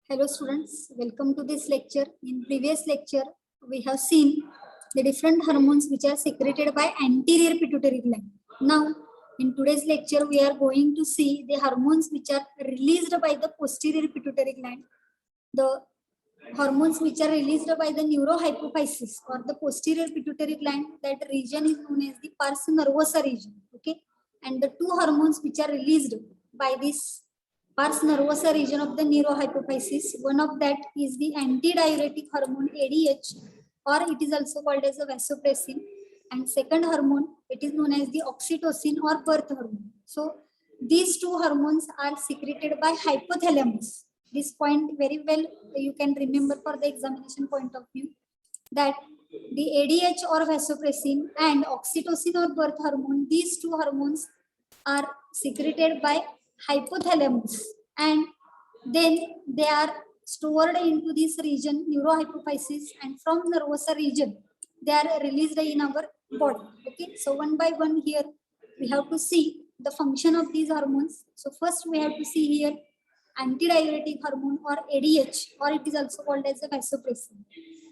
Hello students, welcome to this lecture. In previous lecture, we have seen the different hormones which are secreted by anterior pituitary gland. Now, in today's lecture, we are going to see the hormones which are released by the posterior pituitary gland. The hormones which are released by the neurohypophysis or the posterior pituitary gland, that region is known as the pars nervosa region. Okay, and the two hormones which are released by this pars nervosa region of the neurohypophysis, one of that is the antidiuretic hormone ADH, or it is also called as a vasopressin, and second hormone, it is known as the oxytocin or birth hormone. So these two hormones are secreted by hypothalamus. This point very well you can remember for the examination point of view, that the ADH or vasopressin and oxytocin or birth hormone, these two hormones are secreted by hypothalamus, and then they are stored into this region neurohypophysis, and from nervosa region they are released in our body. Okay, so one by one here we have to see the function of these hormones. So first we have to see here antidiuretic hormone or ADH, or it is also called as a vasopressin.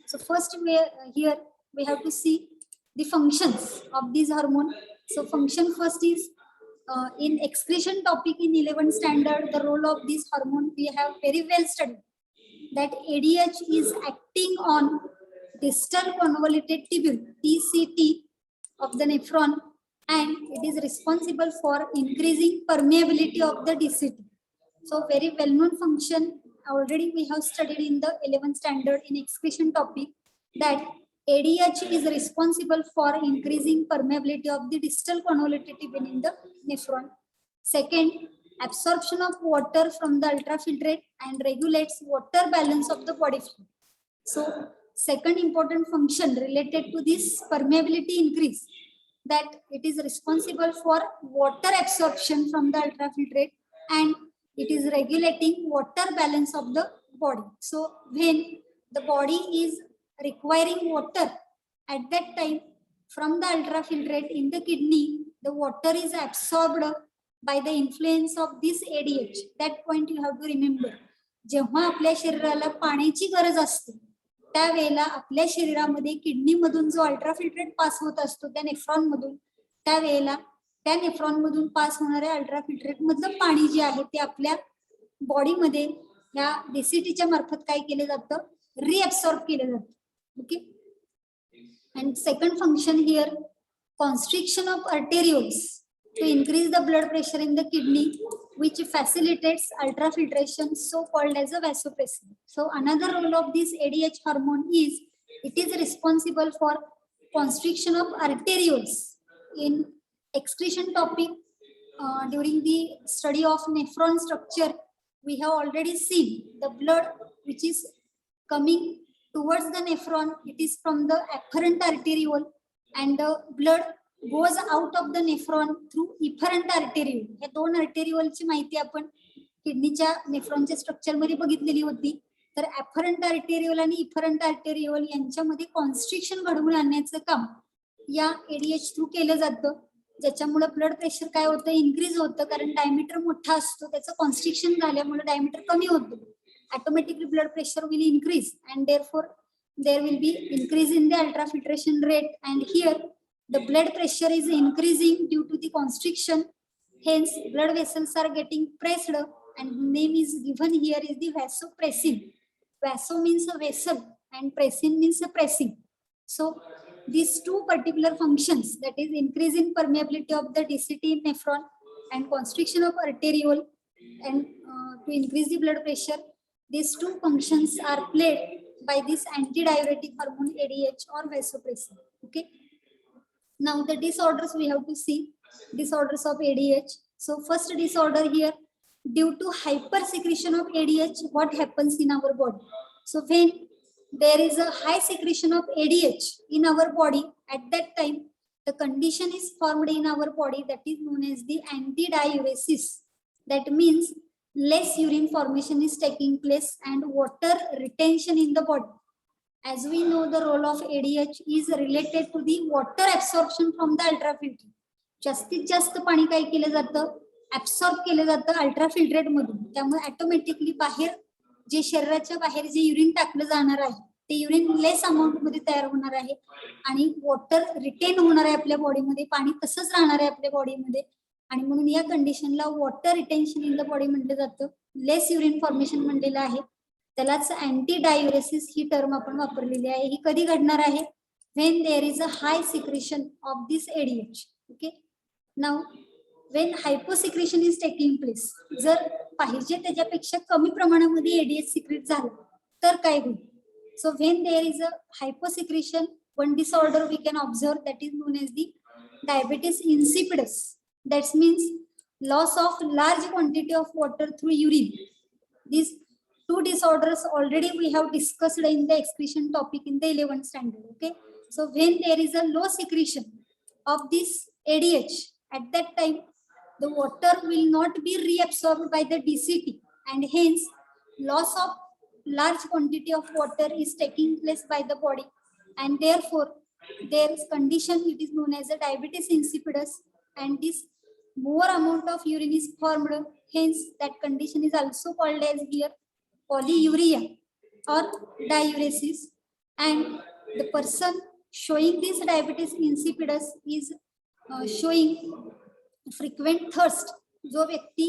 So first here we have to see the functions of these hormone. So function first is in excretion topic in 11th standard, the role of this hormone we have very well studied, that ADH is acting on distal convoluted tubule DCT of the nephron, and it is responsible for increasing permeability of the DCT. So very well known function already we have studied in the 11th standard in excretion topic, that ADH is responsible for increasing permeability of the distal convoluted tubule in the nephron. Second, absorption of water from the ultrafiltrate and regulates water balance of the body fluid. So second important function related to this permeability increase, that it is responsible for water absorption from the ultrafiltrate and it is regulating water balance of the body. So when the body is requiring water, at that time from the ultrafiltrate in the kidney, the water is absorbed by the influence of this ADH. That point you have to remember. जेव्हा आपल्या शरीराला पाण्याची गरज असते त्यावेळेला आपल्या शरीरामध्ये kidney मधून जो अल्ट्राफिल्ट्रेट पास होत असतो त्या नेफ्रॉन मधून, त्यावेळेला त्या नेफ्रॉन मधून पास होणाऱ्या अल्ट्राफिल्ट्रेट मधलं पाणी जे आहे ते आपल्या बॉडीमध्ये या डीसीटीच्या मार्फत काय केलं जातं, रिअब्सॉर्ब केलं जातं. Okay, and second function here, constriction of arterioles to increase the blood pressure in the kidney, which facilitates ultrafiltration, so called as a vasopressin. So another role of this ADH hormone is it is responsible for constriction of arterioles. In excretion topic, during the study of nephron structure, we have already seen the blood which is coming towards the nephron, it is from the afferent arteriole, and the blood goes out of the nephron through efferent arteriole. हे दोन आर्टेरिओलची माहिती आपण किडनीच्या नेफ्रॉनच्या structure मध्ये बघितलेली होती. तर afferent arteriole आणि efferent arteriole यांच्यामध्ये कॉन्स्ट्रिक्शन घडवून आणण्याचं काम या ADH थ्रू केलं जातं, ज्याच्यामुळे ब्लड प्रेशर काय होतं, इन्क्रीज होतं, कारण डायमीटर मोठा असतो, त्याचं कॉन्स्ट्रिक्शन झाल्यामुळे डायमीटर कमी होतं. Automatically blood pressure will increase and therefore there will be increase in the ultrafiltration rate, and here the blood pressure is increasing due to the constriction, hence blood vessels are getting pressed, and name is given here is the vasopressin. Vaso means a vessel and pressin means a pressing. So these two particular functions, that is increase in permeability of the DCT in nephron and constriction of arteriole and to increase the blood pressure, these two functions are played by this antidiuretic hormone ADH or vasopressin. Okay. Now the disorders we have to see, disorders of ADH. So first disorder here, due to hypersecretion of ADH, what happens in our body? So when there is a high secretion of ADH in our body, at that time the condition is formed in our body that is known as the antidiuresis. That means less urine formation is taking place and water retention in the body. As we know, the role of ADH is related to the water absorption from the ultrafiltrate. जास्तीत जास्त पाणी काय केलं जातं, absorb केलं जातं ultrafiltrate मधून, त्यामुळे ऑटोमॅटिकली बाहेर जे शरीराच्या बाहेर जे युरिन टाकलं जाणार आहे ते युरिन लेस अमाऊंट मध्ये तयार होणार आहे आणि वॉटर रिटेन होणार आहे आपल्या बॉडीमध्ये, पाणी तसंच राहणार आहे आपल्या बॉडीमध्ये आणि म्हणून या कंडिशनला water retention in the body म्हटलं जातं. लेस युरिन फॉर्मेशन म्हणलेलं आहे, त्यालाच अँटी डायुरेसिस ही टर्म आपण वापरलेली आहे. ही कधी घडणार आहे? When there is a high secretion of this ADH. Okay, now when hyposecretion is taking place, जर पाहिजे त्याच्यापेक्षा कमी प्रमाणामध्ये एडीएच सिक्रेट झालं तर काय होईल? So when there is a hyposecretion, one disorder we can observe that is known as the diabetes insipidus. That means loss of large quantity of water through urine. These two disorders already we have discussed in the excretion topic in the 11th standard. Okay, so when there is a low secretion of this ADH, at that time the water will not be reabsorbed by the DCT and hence loss of large quantity of water is taking place by the body and therefore there is condition it is known as a diabetes insipidus and this more amount of urine is formed, hence that condition is also called as here polyuria or diuresis. And the person showing this diabetes insipidus is showing frequent thirst. जो व्यक्ती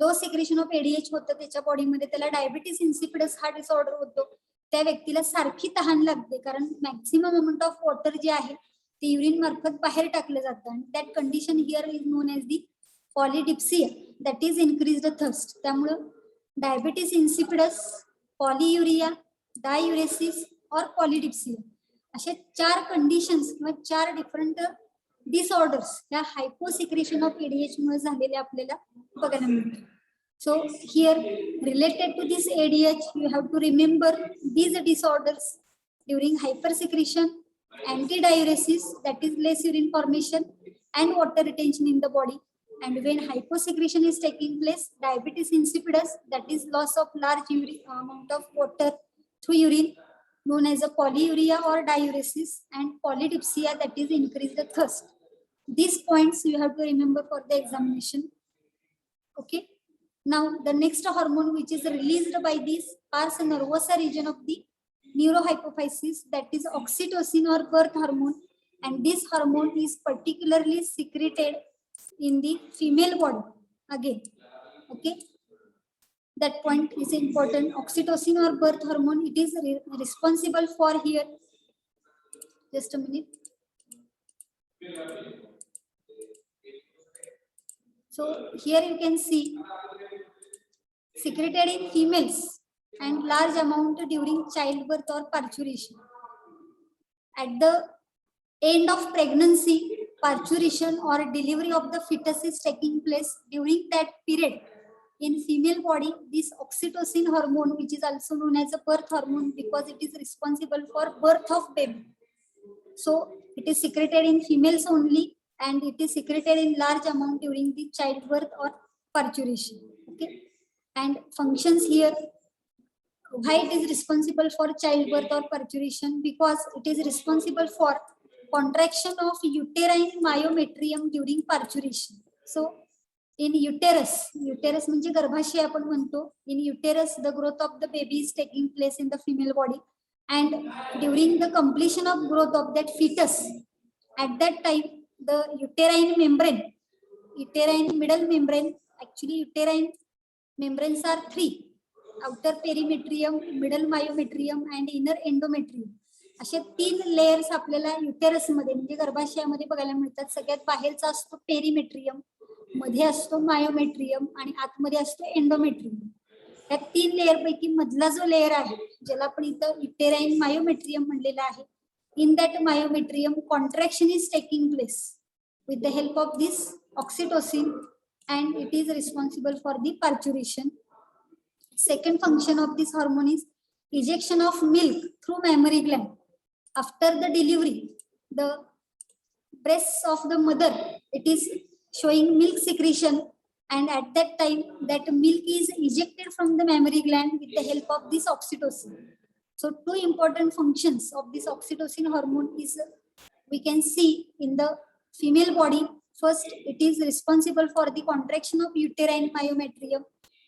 low secretion of ADH होतं त्याच्या बॉडीमध्ये त्याला diabetes insipidus हा disorder होतो, त्या व्यक्तीला सारखी तहान लागते कारण मॅक्सिमम अमाऊंट ऑफ वॉटर जे आहे ते युरिन मार्फत बाहेर टाकलं जातं आणि that condition here is known as the polydipsia, that is increase the thirst. त्यामुळं डायबिटीस इन्सिपिडस, पॉलियुरिया, डायुरेसिस और पॉलिडिप्सिया असे 4 कंडिशन्स किंवा 4 डिफरंट डिसऑर्डर्स या हायपोसिक्रेशन ऑफ एडीएच मुळे झालेले आपल्याला बघायला मिळतात. So here related to this ADH, you have to remember these disorders during hypersecretion, antidiuresis, that is less urine formation, and water retention in the body. And when hyposecretion is taking place, diabetes insipidus, that is loss of large amount of water through urine, known as a polyuria or diuresis, and polydipsia, that is increase the thirst. These points you have to remember for the examination. Okay. Now the next hormone which is released by this pars nervosa region of the neurohypophysis, that is oxytocin or birth hormone, and this hormone is particularly secreted in the female body again. Okay, that point is important. Oxytocin or birth hormone, it is responsible for here, just a minute. So here you can see secreted in females and large amount during childbirth or parturition. At the end of pregnancy, parturition or delivery of the fetus is taking place. During that period in female body, this oxytocin hormone, which is also known as a birth hormone because it is responsible for birth of baby, so it is secreted in females only and it is secreted in large amount during the childbirth or parturition. Okay, and functions here, why it is responsible for childbirth or parturition? Because it is responsible for contraction of uterine myometrium during parturition. So in uterus, uterus म्हणजे गर्भाशय आपण म्हणतो, in uterus the growth of the baby is taking place in the female body, and during the completion of growth of that fetus, at that time the uterine membrane, uterine middle membrane, actually uterine membranes are 3: outer perimetrium, middle myometrium and inner endometrium. असे 3 layers आपल्याला uterus मध्ये म्हणजे गर्भाशयामध्ये बघायला मिळतात. सगळ्यात बाहेरचा असतो पेरिमेट्रियम, मध्ये असतो मायोमेट्रियम आणि आतमध्ये असतो एंडोमेट्रियम. या 3 लेयर पैकी मधला जो लेयर आहे ज्याला आपण इथं युटेराइन मायोमेट्रियम म्हणलेला आहे, in that myometrium contraction is taking place with the help of this oxytocin and it is responsible for the parturition. Second function of this hormone is ejection of milk through mammary gland. After the delivery, the breasts of the mother, it is showing milk secretion, and at that time that milk is ejected from the mammary gland with the help of this oxytocin. So 2 important functions of this oxytocin hormone is we can see in the female body. First, it is responsible for the contraction of uterine myometrium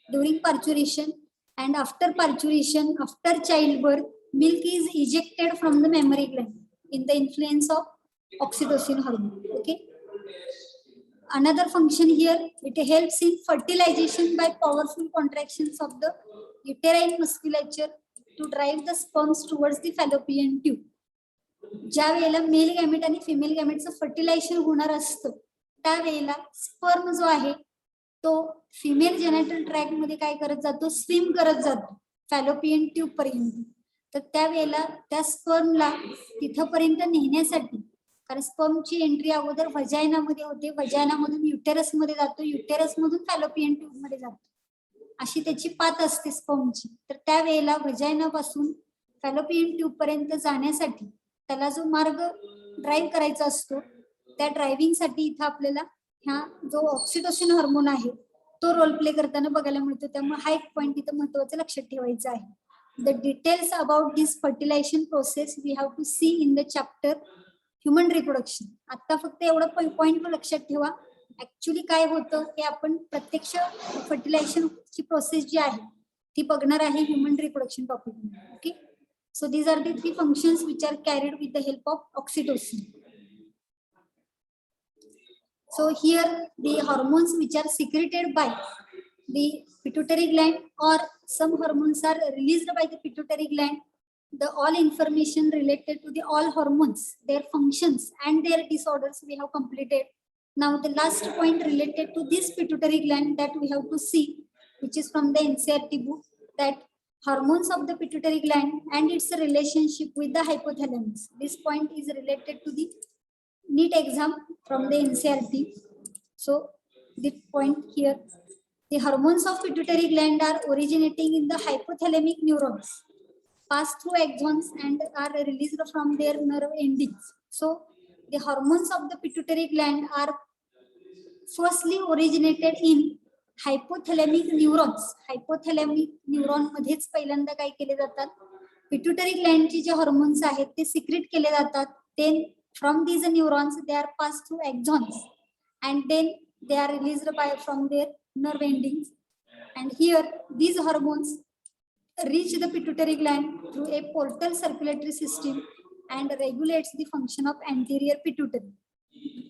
during parturition, and after parturition, after childbirth, milk is ejected from the mammary gland in the influence of oxytocin hormone. Okay. Another function here, it helps in fertilization by powerful contractions of the uterine musculature to drive the sperms towards the fallopian tube. ज्या वेळेला mail gamete आणि female गॅमेटचं fertilisation होणार असतं त्यावेळेला sperm जो आहे तो female genital tract मध्ये काय करत जातो, स्विम करत जातो फॅलोपियन ट्यूब पर्यंत. तर त्यावेळेला त्या स्पर्मला तिथपर्यंत नेण्यासाठी, कारण स्पर्मची एंट्री अगोदर व्हजायनामध्ये होते, व्हजायनामधून युटेरस मध्ये जातो, युटेरस मधून फॅलोपियन ट्यूब मध्ये जातो, अशी त्याची पात असते स्पर्मची. तर त्यावेळेला व्हजायनापासून फॅलोपियन ट्यूब पर्यंत जाण्यासाठी त्याला जो मार्ग ड्राईव्ह करायचा असतो त्या ड्रायव्हिंग साठी इथं आपल्याला हा जो ऑक्सिटोसिन हार्मोन आहे तो रोल प्ले करताना बघायला मिळतो. त्यामुळे हा एक पॉइंट इथं महत्वाचं लक्षात ठेवायचा आहे. The details about this fertilization process we have to see in the chapter human reproduction. आता फक्त एवढं पॉइंट लक्षात ठेवा, ऍक्च्युली काय होतं हे आपण प्रत्यक्ष फर्टिलायझेशन ची प्रोसेस जी आहे ती बघणार आहे ह्युमन रिप्रोडक्शन टॉपिक मध्ये. Okay. So these are the three functions which are carried with the help of oxytocin. So here the hormones which are secreted by the pituitary gland or some hormones are released by the pituitary gland. The all information related to the all hormones, their functions and their disorders we have completed. Now the last point related to this pituitary gland that we have to see, which is from the NCERT book, that hormones of the pituitary gland and its relationship with the hypothalamus. This point is related to the NEET exam from the NCERT. So the point here, the hormones of pituitary gland are originating in the hypothalamic neurons, pass through axons and are released from their nerve endings. So the hormones of the pituitary gland are firstly originated in hypothalamic neurons. Hypothalamic neuron मध्येच पहिल्यांदा काय केले जातात, pituitary ग्लँडचे जे hormones आहेत ते secrete केले जातात. Then from these neurons they are passed through axons and then they are released by from their nerve endings, and here these hormones reach the pituitary gland through a portal circulatory system and regulates the function of anterior pituitary.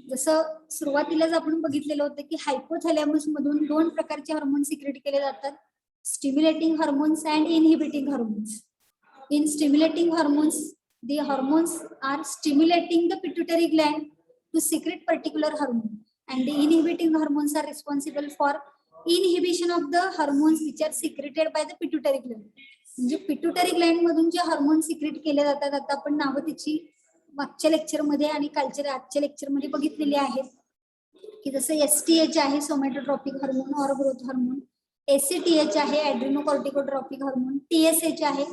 जसं सुरुवातीलाच आपण बघितलेलं होतं की hypothalamus मधून दोन प्रकारचे hormone secret केले जातात, stimulating hormones and inhibiting hormones. In stimulating hormones the hormones are stimulating the pituitary gland to secrete particular hormone, and the inhibiting hormones are responsible for inhibition of the hormones which are secreted by the pituitary gland. म्हणजे pituitary Gland मधून जे hormone secret केले जातात, आता आपण नावं त्याची मागच्या लेक्चर मध्ये आणि कालच्या आजच्या लेक्चर मध्ये बघितलेली आहेत की जसं एसटीएच आहे सोमॅटोट्रॉपिक हार्मोन और ग्रोथ हार्मोन, एसीटीएच आहे ऍड्रिनोकॉर्टिकोट्रॉपिक हार्मोन, टीएसएच आहे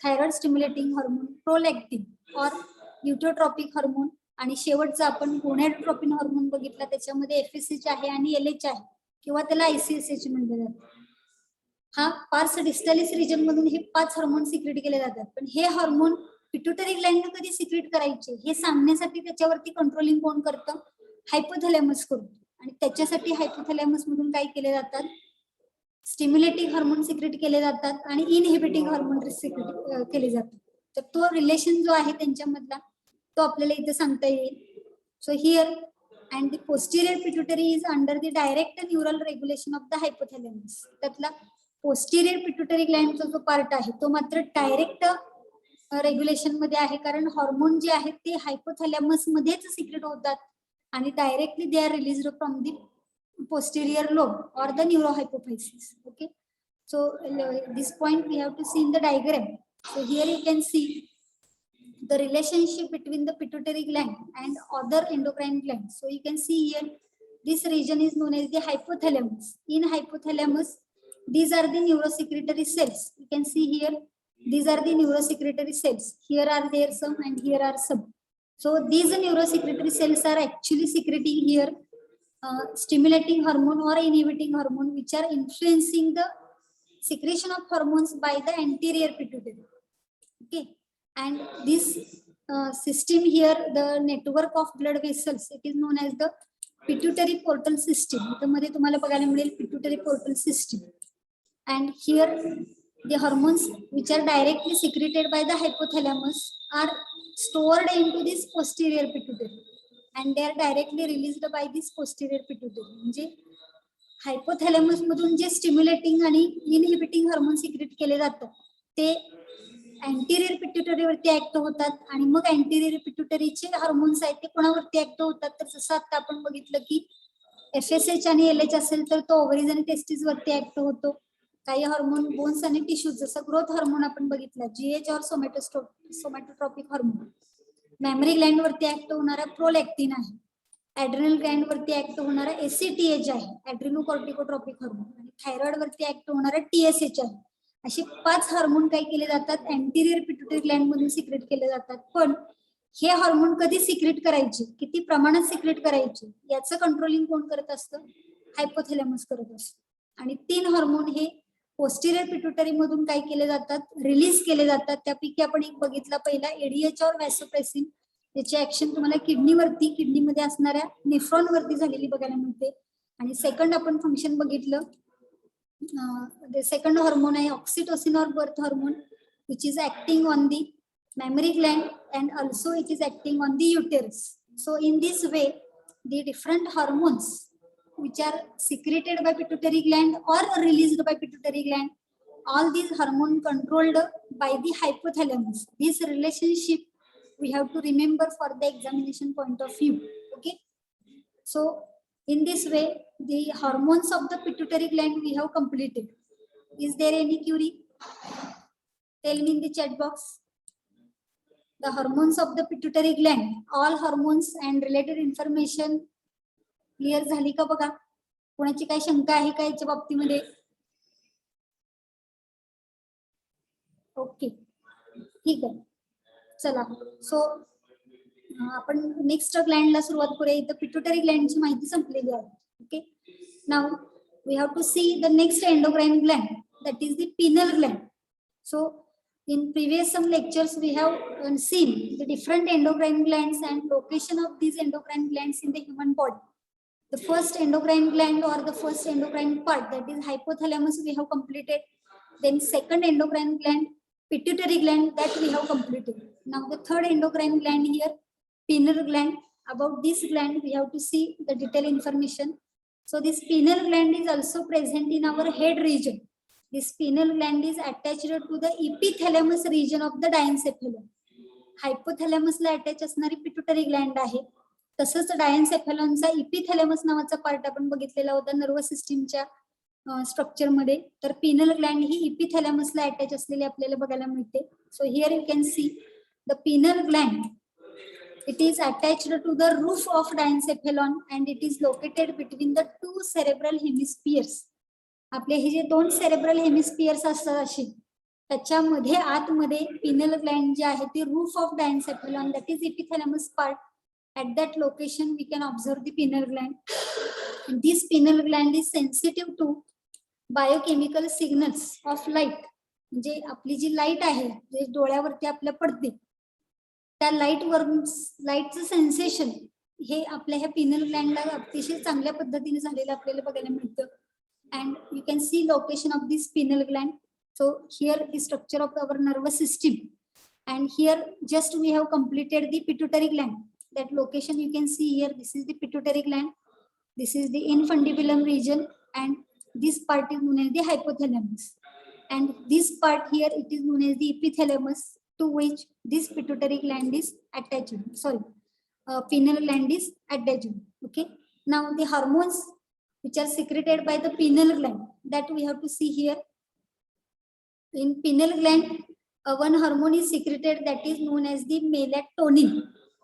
थायरॉइड स्टिम्युलेटिंग हार्मोन, प्रोलॅक्टिन और ल्युटेट्रॉपिक हार्मोन, आणि शेवटचा आपण गोनाडोट्रोपिन हार्मोन बघितला त्याच्यामध्ये एफएसएच आहे आणि एलएच आहे किंवा त्याला आयसीएसएच म्हटलं जातं. हा पार्स डिस्टॅलिस रिजन मधून हे 5 हार्मोन सिक्रेट केले जातात. पण हे हार्मोन पिट्युटरी ग्लँड कधी सिक्रेट करायचे हे सांगण्यासाठी त्याच्यावरती कंट्रोलिंग कोण करतं, हायपोथॅलॅमस करतो, आणि त्याच्यासाठी हायपोथॅलॅमस मधून काय केले जातात, स्टिम्युलेटिंग हार्मोन सिक्रेट केले जातात आणि इनहिबिटिंग हार्मोन सिक्रेट केले जातात. तर तो रिलेशन जो आहे त्यांच्यामधला तो आपल्याला इथे सांगता येईल. So here and the posterior pituitary is under the direct neural regulation of the hypothalamus. त्यातला पोस्टिरियर पिट्युटरी ग्लँडचा जो पार्ट आहे तो मात्र डायरेक्ट रेग्युलेशन मध्ये आहे, कारण हॉर्मोन जे आहेत ते हायपोथॅलॅमस मध्येच सिक्रेट होतात आणि directly they are released from the posterior lobe or the neurohypophysis. Okay, so this point we have to see in the diagram. So here you can see the relationship between the pituitary gland and other endocrine glands. So you can see here this region is known as the hypothalamus. In hypothalamus these are the neurosecretory cells. You can see here these are the neurosecretory cells. Here are there some and here are some. So these neurosecretory cells are actually secreting here stimulating hormone or inhibiting hormone which are influencing the secretion of hormones by the anterior pituitary. Okay, and this system here, the network of blood vessels, it is known as the pituitary portal system. इथे मध्ये तुम्हाला बघायला मिळेल pituitary portal system, and here the hormones which are directly secreted by the hypothalamus are stored into this posterior pituitary and they are directly released by this posterior pituitary. म्हणजे hypothalamus मधून जे stimulating आणि inhibiting hormone secret केले जातात ते anterior pituitary वरती act होतात आणि मग अँटीरियर पिट्युटरीचे हार्मोन्स आहेत ते कोणावरती ऍक्ट होतात तर जसं आता आपण बघितलं की FSH आणि LH असेल तर तो ओव्हरीज आणि टेस्टिस वरती ऍक्ट होतो. काही हार्मोन बोन्स आणि टिश्यूज जसं ग्रोथ हार्मोन आपण बघितला GH और सोमॅटोट्रॉपिक हार्मोन मॅमरी ग्लँड वरती ऍक्ट होणारा प्रोलॅक्टिन आहे. ऍड्रिनल ग्लँड वरती ऍक्ट होणारा ACTH आहे ऍड्रिनोकॉर्टिकोट्रॉपिक हार्मोन आणि थायरॉइड वरती ऍक्ट होणारा TSH आहे. असे 5 हार्मोन काय केले जातात अँटीरियर पिट्युटरी ग्लँड मधून सिक्रेट केले जातात. पण हे हार्मोन कधी सिक्रेट करायचे किती प्रमाणात सिक्रेट करायचे याचं कंट्रोलिंग कोण करत असतं हायपोथॅलॅमस करत असतं. आणि 3 हार्मोन हे पोस्टिरियर पिट्युटरी मधून काय केले जातात रिलीज केले जातात. त्यापैकी आपण एक बघितला पहिला ADH और वॅसोप्रेसिन त्याची ऍक्शन तुम्हाला किडनीमध्ये असणाऱ्या नेफ्रॉन वरती झालेली बघायला मिळते. आणि सेकंड आपण फंक्शन बघितलं सेकंड हार्मोन आहे ऑक्सिटोसिन और birth hormone which is acting on the mammary gland and also it is acting on the uterus. So in this way the different hormones which are secreted by pituitary gland or released by pituitary gland all these hormone controlled by the hypothalamus. This relationship we have to remember for the examination point of view. Okay, so in this way the hormones of the pituitary gland we have completed. Is there any query? Tell me in the chat box. The hormones of the pituitary gland, all hormones and related information clear झाली का बघा. कोणाची काही शंका आहे का याच्या बाबतीमध्ये? ओके ठीक आहे चला. सो आपण नेक्स्ट ग्लँडला सुरुवात करूया. इथं पिट्युटरी ग्लँडची माहिती संपलेली आहे. Okay now we have to see the next endocrine gland that is the pineal gland. So in previous some lectures we have seen the different endocrine glands and location of these endocrine glands in the human body. The first endocrine gland or the first endocrine part that is hypothalamus we have completed. Then second endocrine gland pituitary gland that we have completed. Now the third endocrine gland here pineal gland. About this gland we have to see the detailed information. So this pineal gland is also present in our head region. This pineal gland is attached to the epithalamus region of the diencephalon. हायपोथॅलॅमसला attach असणारी pituitary gland आहे. तसंच डायन्सेफॅलॉनचा इपिथॅलॅमस नावाचा part आपण बघितलेला होता nervous सिस्टीमच्या structure मध्ये. तर पिनल ग्लँड ही इपिथॅलॅमसला अटॅच असलेली आपल्याला बघायला मिळते. So here you can see the pineal Gland. It is attached to the roof of diencephalon and it is located between the 2 cerebral hemispheres. आपले हे जे 2 सेरेब्रल हेमिस्फिअर्स असतात अशी त्याच्यामध्ये आतमध्ये पिनल ग्लँड जे आहे ते roof of diencephalon that is epithalamus part. At that location we can observe the pineal gland. This pineal gland is sensitive to biochemical signals of light. म्हणजे आपली जी लाईट आहे जे डोळ्यावरती आपल्या पडते त्या लाईटचं सेन्सेशन हे आपल्या ह्या पिनल ग्लँडला अतिशय चांगल्या पद्धतीने झालेलं आपल्याला बघायला मिळतं. And you can see location of this pineal gland. So here the structure of our nervous system and here just we have completed the pituitary gland. That location you can see here. This is the pituitary gland, this is the infundibulum region and this part is known as the hypothalamus and this part here it is known as the epithalamus to which this pituitary gland is attached. Pineal gland is attached. Okay, now the hormones which are secreted by the pineal gland that we have to see here. In pineal gland one hormone is secreted that is known as the melatonin.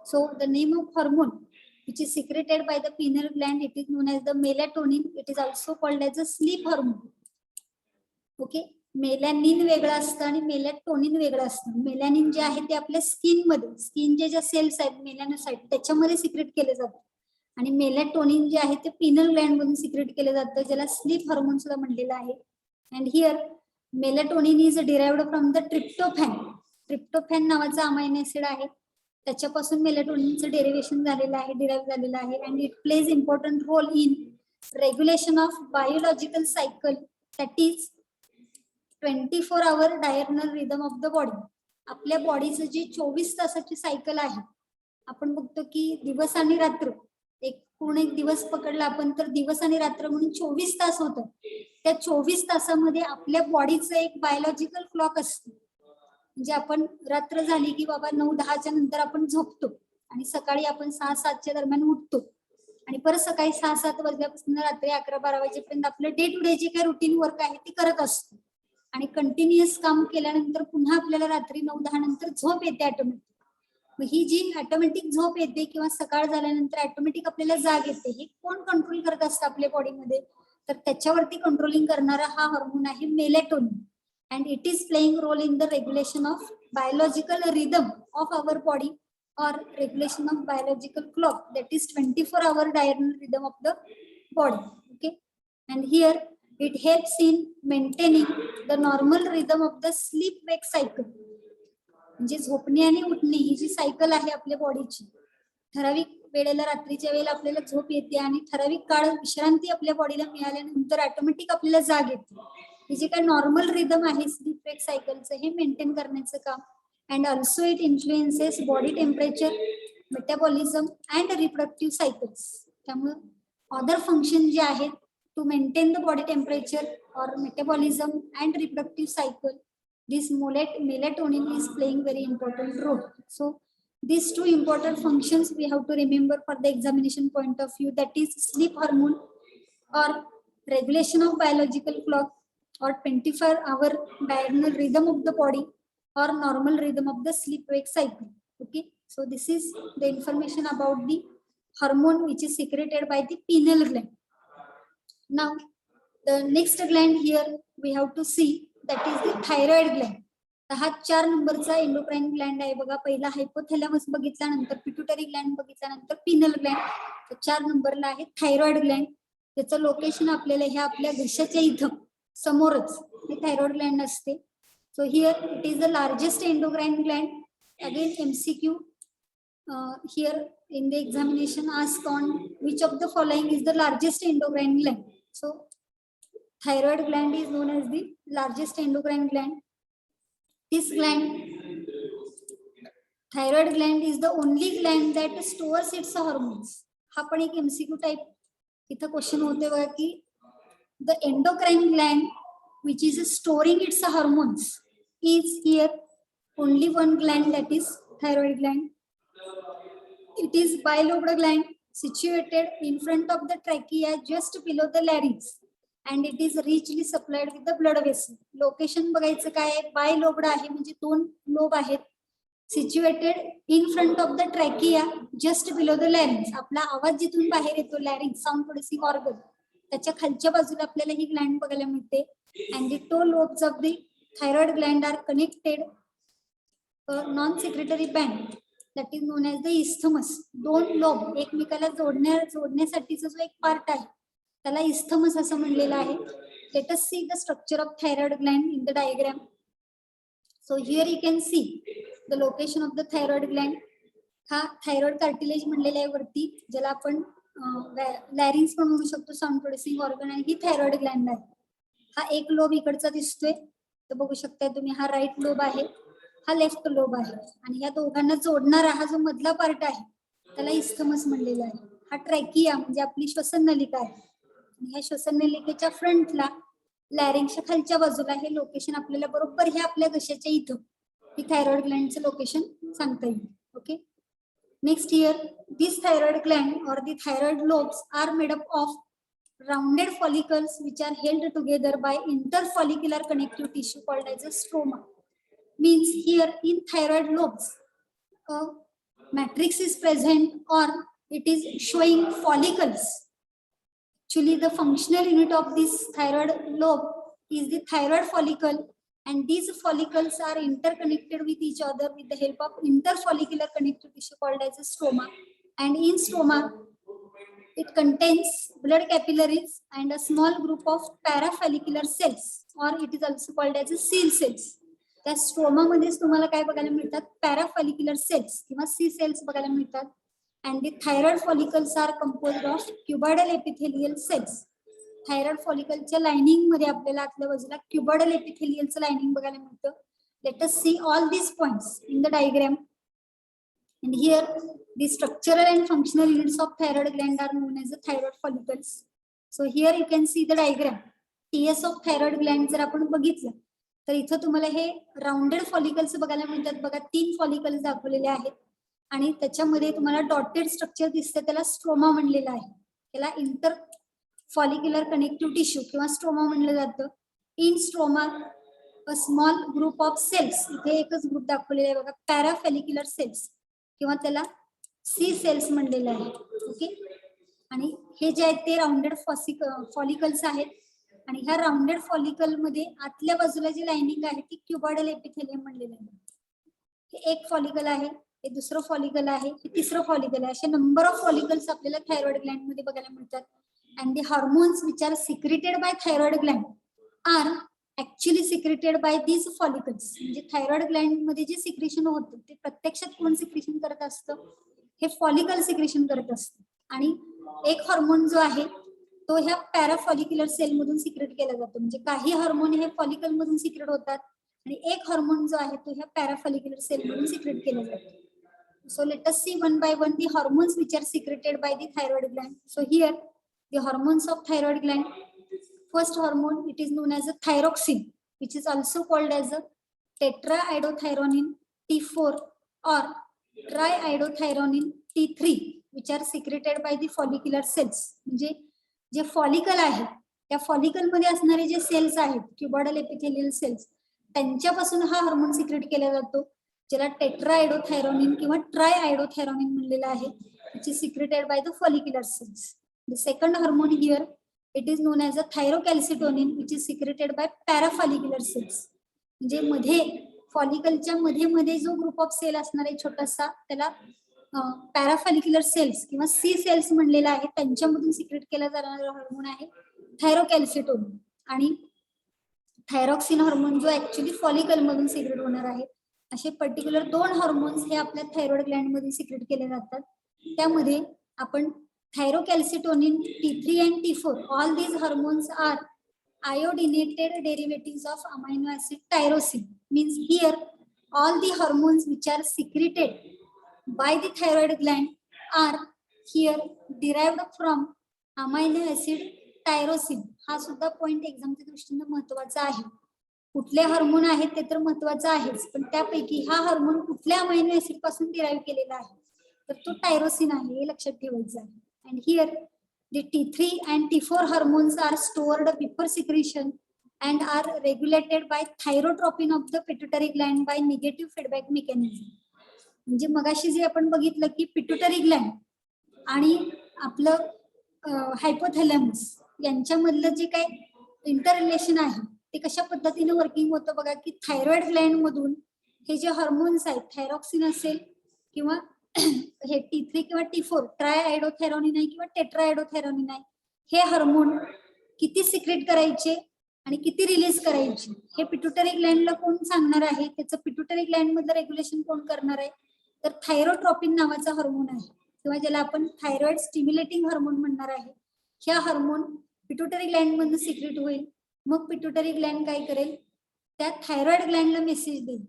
So the name of hormone which is secreted by the pineal gland it is known as the melatonin. It is also called as a sleep hormone. Okay, melanin वेगळं असतं आणि melatonin वेगळं असतं. Melanin जे आहे ते आपल्या स्किनचे ज्या सेल्स आहेत मेलॅनोसाइट त्याच्यामध्ये सिक्रेट केले जातात आणि मेलॅटोनिन जे आहे ते पिनल ग्लँड मधून सिक्रेट केलं जातं ज्याला स्लीप हार्मोन सुद्धा म्हणलेलं आहे. And here melatonin is derived from the tryptophan. Tryptophan नावाचा अमायनो ऍसिड आहे त्याच्यापासून मेलॅटोनिनचं डेरिव्हेशन झालेलं आहे डिराइव्ह झालेलं आहे. And it plays important role in regulation of biological cycle that is 24 hour diurnal rhythm of the body. आपल्या बॉडीचं जे 24 तासाची सायकल आहे, आपण बघतो की दिवस आणि रात्र, एक पूर्ण एक दिवस पकडला आपण तर दिवस आणि रात्र म्हणून 24 तास होतं. त्या 24 तासामध्ये आपल्या बॉडीचं एक बायोलॉजिकल क्लॉक असतो. म्हणजे आपण रात्र झाली की बाबा 9-10च्या नंतर आपण झोपतो आणि सकाळी आपण 6-7च्या दरम्यान उठतो आणि परत सकाळी 6-7 वाजल्यापासून रात्री 11-12 वाजेपर्यंत आपलं डे टू डे जे काही रुटीन वर्क आहे ते करत असतो आणि कंटिन्युअस काम केल्यानंतर पुन्हा आपल्याला रात्री 9-10 नंतर झोप येते ऑटोमॅटिक. ही जी ऑटोमॅटिक झोप येते किंवा सकाळ झाल्यानंतर ऑटोमॅटिक आपल्याला जाग येते, हे कोण कंट्रोल करत असतं आपल्या बॉडीमध्ये, तर त्याच्यावरती कंट्रोलिंग करणारा हा हार्मोन आहे melatonin. and it is playing role in the regulation of biological rhythm of our body or regulation of biological clock, that is 24-hour diurnal rhythm of the body. Okay, and here it helps in maintaining the normal rhythm of the sleep wake cycle. म्हणजे झोपणे आणि उठणे ही जी cycle आहे आपल्या बॉडीची, ठराविक वेळेला रात्रीच्या वेळेला आपल्याला झोप येते आणि ठराविक काळ विश्रांती आपल्या बॉडीला मिळाल्यानंतर ऑटोमॅटिक आपल्याला जाग येते. हे जे काय नॉर्मल रिदम आहे स्लीप वेक सायकलचं, हे मेंटेन करण्याचं काम. And also it influences body temperature, metabolism and reproductive cycles. त्यामुळे अदर फंक्शन जे आहेत to maintain the body temperature और metabolism and reproductive cycle, this melatonin is playing very important role. So these two important functions we have to remember for the examination point of view, that is sleep hormone or regulation of biological clock or 24-hour diurnal rhythm of the body or normal rhythm of the sleep wake cycle. Okay, so this is the information about the hormone which is secreted by the pineal gland. Now the next gland here we have to see, that is the thyroid gland. हा 4 नंबरचा endocrine Gland आहे बघा. पहिला hypothalamus बघितला, नंतर pituitary Gland बघितला, नंतर Pinal Gland. 4 नंबरला आहे थायरॉइड ग्लँड. त्याचं लोकेशन आपल्याला ह्या आपल्या घशाच्या इथं समोरच हे थायरॉइड ग्लँड असते. So here it is the largest endocrine Gland. Again MCQ here in the examination ask on which of the following is the largest endocrine Gland. So thyroid gland is known as the largest endocrine gland. This gland, thyroid gland, is the only gland that stores its hormones. हा पण एक MCQ type इथं question होते बघा की the endocrine gland which is storing its hormones is here only one gland, that is thyroid gland. It is bilobed gland situated in front of the trachea just below the larynx. And it is richly supplied with the blood vessel. Location बघायचं काय आहे, bye lobed आहे म्हणजे 2 lobe आहेत. Situated in front of the trachea just below the larynx. आपला आवाज जिथून बाहेर येतो, लॅरिंग्स साऊंड प्रोड्युसिंग ऑर्गन, त्याच्या खालच्या बाजूला आपल्याला ही ग्लँड बघायला मिळते. And the 2 lobes of the thyroid gland are connected non secretory band, that is known as the isthmus. 2 lobe एकमेकाला जोडण्यासाठीचा जो एक पार्ट आहे त्याला इस्थमस असं म्हणलेलं आहे. Late us see the structure of thyroid Gland in the diagram. So here you can see the location of the thyroid Gland. हा थायरॉइड कार्टिलेज म्हणलेला आहे वरती, ज्याला आपण लॅरिंग्स पण म्हणू शकतो, साऊंड प्रोड्युसिंग ऑर्गन, आणि ही थायरॉइड ग्लँड आहे. हा एक लोब इकडचा दिसतोय, तर बघू शकता तुम्ही, हा राईट लोब आहे, हा लेफ्ट लोब आहे, आणि या दोघांना जोडणारा हा जो मधला पार्ट आहे त्याला इस्थमस म्हणलेला आहे. हा ट्रॅकिया म्हणजे आपली श्वसन नलिका आहे. ह्या श्वसन नलिकेच्या फ्रंटला लॅरिंगच्या खालच्या बाजूला हे लोकेशन आपल्याला बरोबर हे आपल्या घशाच्या इथं ही थायरॉइड ग्लँडचं लोकेशन सांगता येईल. Okay, next here this thyroid gland और the thyroid lobes are made up of rounded follicles which are held together by interfollicular connective tissue called as a stroma. Means here in thyroid lobes a matrix is present or it is showing follicles. Actually the functional unit of this thyroid lobe is the thyroid follicle, and these follicles are interconnected with each other with the help of interfollicular connective tissue called as a stroma. And in stroma it contains blood capillaries and a small group of parafollicular cells, or it is also called as a seal cells. त्या stroma मध्येच तुम्हाला काय बघायला मिळतात, पॅराफॉलिक्युलर cells किंवा C cells बघायला मिळतात. And the thyroid follicles are composed of cuboidal epithelial cells. Thyroid फॉलिकलच्या लाइनिंग मध्ये आपल्याला आतल्या बाजूला क्युबॉइडल एपिथेलियलचं लाइनिंग बघायला मिळतं. Let us see all these points in the diagram. And here the structural and functional units of thyroid gland are known as the thyroid follicles. So here you can see the diagram. TS of thyroid gland जर आपण बघितलं तर इथं तुम्हाला हे rounded follicles बघायला मिळतात. बघा 3 फॉलिकल्स दाखवलेले आहेत आणि त्याच्यामध्ये तुम्हाला डॉटेड स्ट्रक्चर दिसतं, त्याला स्ट्रोमा म्हणलेलं आहे. त्याला इंटर फॉलिक्युलर कनेक्टिव्ह टिश्यू किंवा स्ट्रोमा म्हणलं जातं. In stroma a small group of cells, इथे एकच ग्रुप दाखवलेला आहे बघा, पॅराफॉलिक्युलर सेल्स किंवा त्याला सी सेल्स म्हणलेले आहे. ओके, आणि हे जे आहेत ते राउंडेड फॉलिकल्स आहेत आणि ह्या राउंडेड फॉलिकल मध्ये आतल्या बाजूला जी लाइनिंग आहे ती क्युबॉइडल एपिथेलियम म्हणलेलं आहे. हे एक फॉलिकल आहे, हे दुसरं फॉलिकल आहे, हे तिसरं फॉलिकल आहे. असे नंबर ऑफ फॉलिकल्स आपल्याला थायरॉइड ग्लँड मध्ये बघायला मिळतात. And the hormones which are secreted by thyroid gland are actually secreted by these follicles. म्हणजे थायरॉइड ग्लँड मध्ये जे सिक्रेशन होतं ते प्रत्यक्षात कोण सिक्रेशन करत असतं? हे फॉलिकल सिक्रेशन करत असतं. आणि एक हार्मोन जो आहे तो ह्या पॅराफॉलिक्युलर सेल मधून सिक्रेट केला जातो. म्हणजे काही हार्मोन हे फॉलिकल मधून सिक्रेट होतात आणि एक हार्मोन जो आहे तो ह्या पॅराफॉलिक्युलर सेल मधून सिक्रेट केला जातो. So let us see one by one the hormones which are secreted by the thyroid gland. So here the hormones of thyroid gland. First hormone, it is known as a thyroxine, which is also called as a tetraiodothyronine T4 or triiodothyronine T3, which are secreted by the follicular cells. म्हणजे जे follicle आहे त्या follicle मध्ये असणारे जे cells आहेत क्युबॉइडल epithelial cells, त्यांच्यापासून हा हार्मोन सिक्रेट केला जातो, ज्याला टेट्राआयडोथायरोनिन किंवा ट्रायआयडोथायरोनिन म्हणलेलं आहे, which is secreted by the follicular cells. The second hormone here, it is known as a thyrocalcitonin, which is secreted by parafollicular cells. म्हणजे मध्ये फॉलिकलच्या मध्ये जो ग्रुप ऑफ सेल असणार आहे छोटासा, त्याला पॅराफॉलिक्युलर सेल्स किंवा सी सेल्स म्हणलेला आहे, त्यांच्यामधून सिक्रेट केला जाणारा हार्मोन आहे थायरोकॅल्सिटोनिन. आणि थायरॉक्सिन हार्मोन जो ऍक्च्युली फॉलिकल मधून सिक्रेट होणार आहे. असे पर्टिक्युलर 2 हार्मोन्स हे आपल्या थायरॉइड ग्लँड मध्ये सिक्रेट केले जातात. त्यामध्ये आपण थायरोकॅल्सिटोनिन T3 and T4, all these hormones are iodinated derivatives of amino acid tyrosine. Means here all the hormones which are secreted by the thyroid gland are here derived from amino acid tyrosine. हा सुद्धा point एक्झामच्या दृष्टीने महत्वाचा आहे. कुठले hormone आहेत ते तर महत्वाचं आहेच, पण त्यापैकी हा हार्मोन कुठल्या अमायनो ऍसिड पासून डिराईव्ह केलेला आहे तर तो टायरोसिन आहे, हे लक्षात ठेवायचं आहे. And here the T3 and T4 hormones are stored before secretion and are regulated by thyrotropin of the pituitary gland by negative feedback mechanism. म्हणजे मगाशी जे आपण बघितलं की पिट्युटरी ग्लँड आणि आपलं हायपोथॅलॅमस यांच्यामधलं जे काही इंटर रिलेशन आहे ते कशा पद्धतीने वर्किंग होतं बघा, की थायरॉइड ग्लँड मधून हे जे हार्मोन्स आहेत, थायरॉक्सिन असेल किंवा हे T3 किंवा T4 ट्रायआयडोथायरोनिन आहे किंवा टेट्राआयडोथायरोनिन आहे, हे हार्मोन किती सिक्रेट करायचे आणि किती रिलीज करायचे हे पिट्युटरी ग्लँडला कोण सांगणार आहे? त्याचं पिट्युटरी ग्लँड मधलं रेग्युलेशन कोण करणार आहे? तर थायरोट्रॉपिन नावाचा हार्मोन आहे किंवा ज्याला आपण थायरॉइड स्टिम्युलेटिंग हार्मोन म्हणणार आहे. ह्या हार्मोन पिट्युटरी ग्लँड मधून सिक्रेट होईल. मग पिट्युटरी ग्लँड काय करेल? त्या थायरॉइड ग्लँडला मेसेज देईल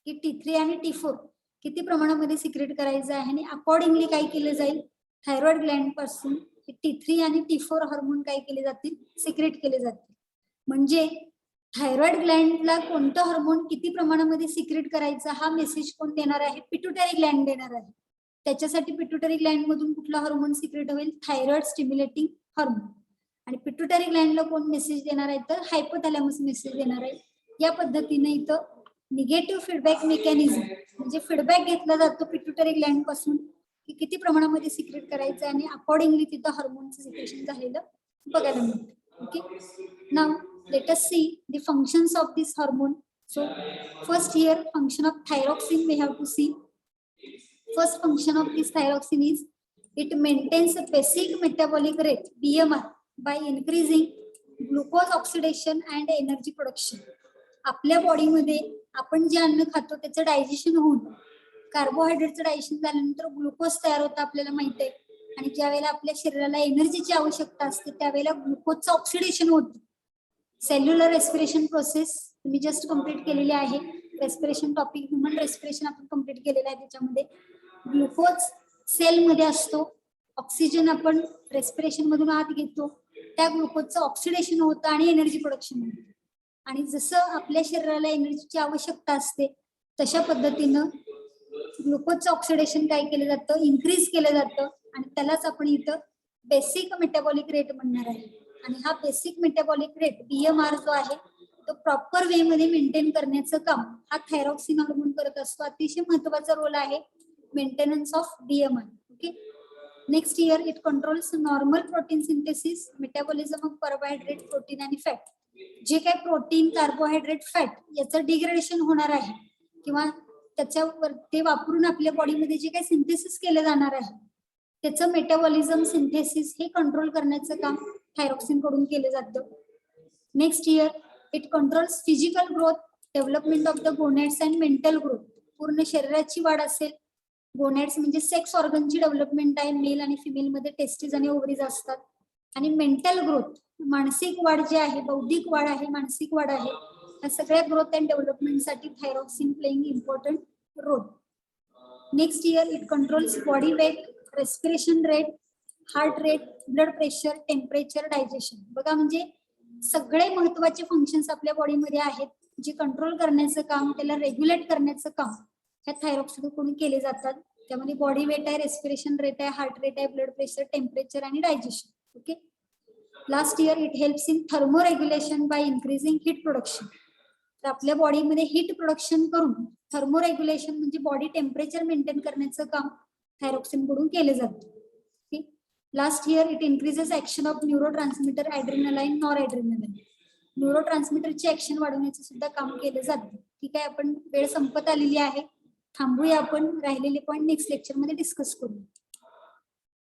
की T3 आणि T4 किती प्रमाणामध्ये सिक्रेट करायचं आहे आणि अकॉर्डिंगली काय केलं जाईल, थायरॉइड ग्लँड पासून T3 आणि T4 हार्मोन काय केले जातील, सिक्रेट केले जातील. म्हणजे थायरॉइड ग्लँडला कोणतं हार्मोन किती प्रमाणामध्ये सिक्रेट करायचं हा मेसेज कोण देणार आहे? पिट्युटरी ग्लँड देणार आहे. त्याच्यासाठी पिट्युटरी ग्लँड मधून कुठला हार्मोन सिक्रेट होईल? Thyroid stimulating hormone. आणि पिट्युटरी ग्लँडला कोण मेसेज देणार आहे? तर हायपोथॅलॅमस मेसेज देणार आहे. या पद्धतीने इथं निगेटिव्ह फीडबॅक मेकॅनिझम म्हणजे फीडबॅक घेतला जातो पिट्युटरी ग्लँड पासून की किती प्रमाणामध्ये सिक्रेट करायचं आणि अकॉर्डिंगली तिथं हार्मोनचं सिक्रेशन झालेलं बघायला मिळतं. Okay, now let us see the functions of this hormone. So first here function of thyroxine we have to see. First function of this thyroxine is it maintains a basic metabolic rate BMR by increasing glucose oxidation and energy production. आपल्या बॉडीमध्ये आपण जे अन्न खातो त्याचं digestion होऊन कार्बोहायड्रेटचं digestion झाल्यानंतर glucose तयार होतं आपल्याला माहित आहे. आणि ज्या वेळेला आपल्या शरीराला एनर्जीची आवश्यकता असते त्यावेळेला ग्लुकोजचं ऑक्सिडेशन होतं. सेल्युलर रेस्पिरेशन प्रोसेस तुम्ही जस्ट कम्प्लीट केलेली आहे. रेस्पिरेशन टॉपिक ह्युमन रेस्पिरेशन आपण कम्प्लीट केलेलं आहे. त्याच्यामध्ये ग्लुकोज सेलमध्ये असतो, ऑक्सिजन आपण रेस्पिरेशन मधून आत घेतो, त्या ग्लुकोजचं ऑक्सिडेशन होतं आणि एनर्जी प्रोडक्शन होतं. आणि जसं आपल्या शरीराला एनर्जीची आवश्यकता असते तशा पद्धतीनं ग्लुकोजचं ऑक्सिडेशन काय केलं जातं, इन्क्रीज केलं जातं आणि त्यालाच आपण इथं बेसिक मेटाबॉलिक रेट म्हणणार आहे. आणि हा बेसिक मेटाबॉलिक रेट BMR जो आहे तो प्रॉपर वे मध्ये मेंटेन करण्याचं काम हा थायरॉक्सिन हार्मोन करत असतो. अतिशय महत्वाचा रोल आहे maintenance of BMR. Okay. Next here it controls normal protein synthesis, metabolism of carbohydrate, protein आणि फॅट. जे काही प्रोटीन, कार्बोहायड्रेट, फॅट याचं डिग्रेडेशन होणार आहे किंवा त्याच्यावर ते वापरून आपल्या बॉडीमध्ये जे काही सिंथेसिस केलं जाणार आहे त्याचं मेटाबॉलिझम सिंथेसिस हे कंट्रोल करण्याचं काम थायरॉक्सिन कडून केलं जातं. Next here it controls physical growth, development of the gonads and mental growth. पूर्ण शरीराची वाढ असेल. गोनॅड्स म्हणजे सेक्स ऑर्गनची डेव्हलपमेंट आहे, मेल आणि फिमेल मध्ये टेस्टिस आणि ओव्हरीज असतात. आणि मेंटल ग्रोथ मानसिक वाढ जी आहे, बौद्धिक वाढ आहे, मानसिक वाढ आहे, या सगळ्या ग्रोथ अँड डेव्हलपमेंटसाठी thyroxine playing important role. Next here it controls body weight, respiration rate, heart rate, blood pressure, temperature, digestion. बघा म्हणजे सगळे महत्वाचे फंक्शन्स आपल्या बॉडीमध्ये आहेत जे कंट्रोल करण्याचं काम, त्याला रेग्युलेट करण्याचं काम ह्या थायरॉक्सिन कडून केले जातात. त्यामध्ये बॉडी वेट आहे, रेस्पिरेशन रेट आहे, हार्ट रेट आहे, ब्लड प्रेशर, टेम्परेचर आणि digestion. Okay. Last here it helps in thermoregulation by increasing heat production. तर आपल्या बॉडीमध्ये हीट प्रोडक्शन करून थर्मोरेग्युलेशन म्हणजे बॉडी टेम्परेचर मेंटेन करण्याचं काम थायरॉक्सिन कडून केलं जातं. Last here it increases action of neurotransmitter adrenaline, noradrenaline. न्यूरोट्रान्समीटरची ऍक्शन वाढवण्याचं सुद्धा काम केलं जातं. ठीक आहे, आपण वेळ संपत आलेली आहे, थांबूया आपण, राहिलेले पॉईंट नेक्स्ट लेक्चर मध्ये डिस्कस करू.